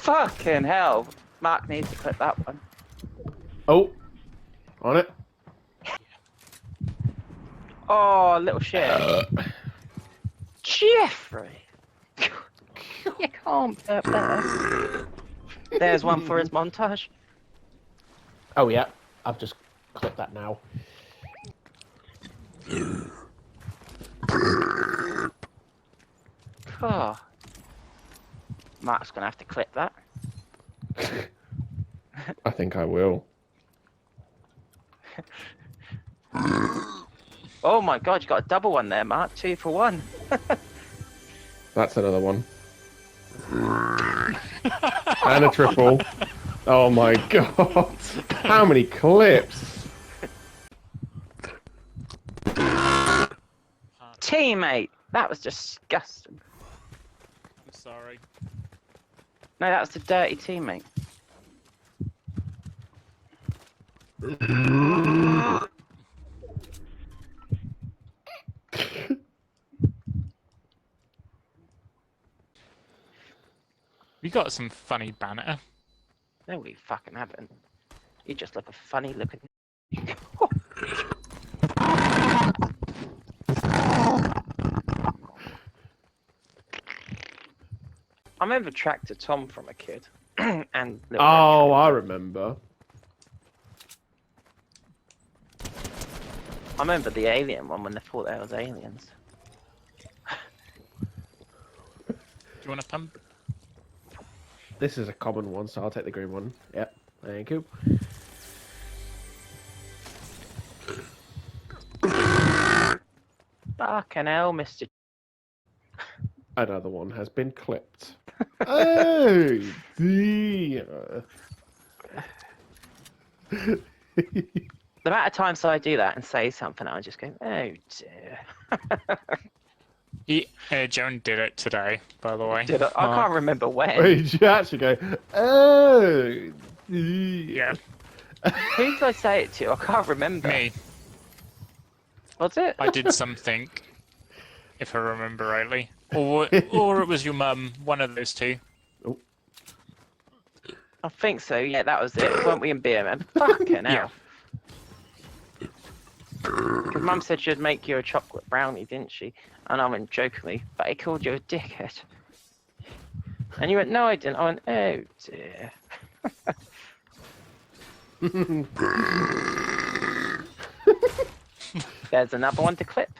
Fucking hell. Mark needs to clip that one. Oh, on it. Oh, little shit. Jeffrey. You can't burp better. There's one for his montage. Oh yeah, I've just clipped that now. Oh. Mark's gonna have to clip that. I think I will. Oh my god, you got a double one there, Mark. 2 for 1. That's another one. And a triple. Oh my god. How many clips? Teammate! That was disgusting. I'm sorry. No, that was the dirty teammate. We got some funny banter. No, we fucking haven't. You just look a funny looking. I remember Tractor Tom from a kid. And Little Oh, Red I Tractor. remember. I remember the alien one when they thought there was aliens. Do you want a pump? This is a common one, so I'll take the green one. Yep, thank you. Fucking hell, Mr. Another one has been clipped. Oh dear. The amount of times I do that and say something, I just go, oh dear. Joan did it today, by the way. Did I can't remember when. Did you actually go, oh dear. Yeah, Who did I say it to? I can't remember. me. Was it? I did something, if I remember rightly. Or it was your mum, one of those two. I think so. Yeah, that was it. Weren't we in beer, man? Fucking hell. Because Mum said she'd make you a chocolate brownie, didn't she? And I went jokingly, but I called you a dickhead. And you went, no, I didn't. I went, oh dear. There's another one to clip.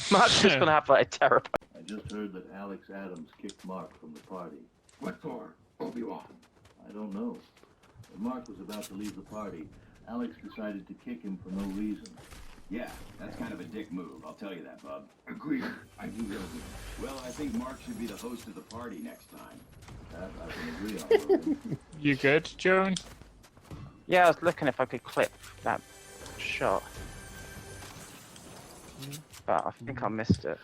Mark's just gonna have like a terrible. I just heard that Alex Adams kicked Mark from the party. What for, Obi-Wan? I don't know. When Mark was about to leave the party, Alex decided to kick him for no reason. Yeah, that's kind of a dick move, I'll tell you that, bub. Agreed. I knew that would. Well, I think Mark should be the host of the party next time. That I can agree on. Logan. You good, Joan? Yeah, I was looking if I could clip that shot. But I think I missed it.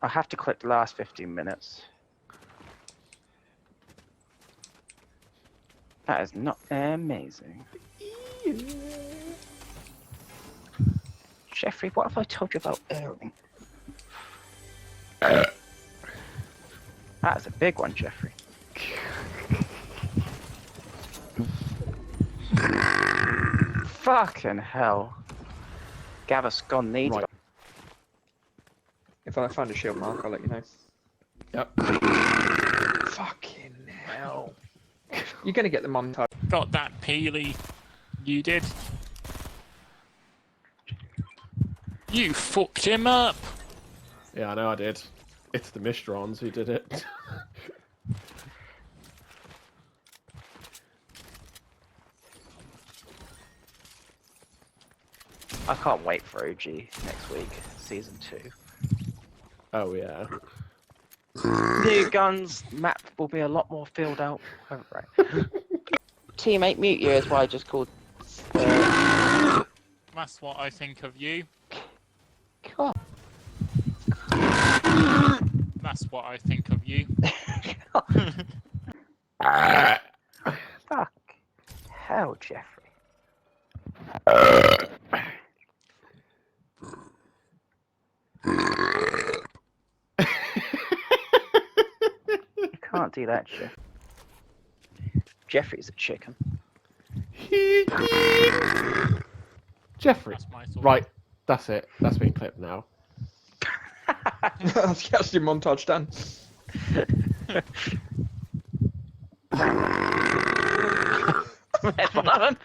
I have to clip the last 15 minutes. That is not amazing. Jeffrey, what have I told you about airing? That is a big one, Jeffrey. Fucking hell. Gaviscon needs. Right. If I find a shield mark, I'll let you know. Yep. Fucking hell. You're gonna get the montage. Got that, Peely. You did. You fucked him up. Yeah, I know I did. It's the Mistrons who did it. I can't wait for OG next week, season 2. Oh yeah. New guns, map will be a lot more filled out. Oh, right. Teammate mute you is what I just called. That's what I think of you. God. That's what I think of you. Fuck. Hell, Jeffrey. can't do that shit. Jeffrey's a chicken. Jeffrey. That's my thought. Right, that's it. That's been clipped now. That's your montage done. There's one of them.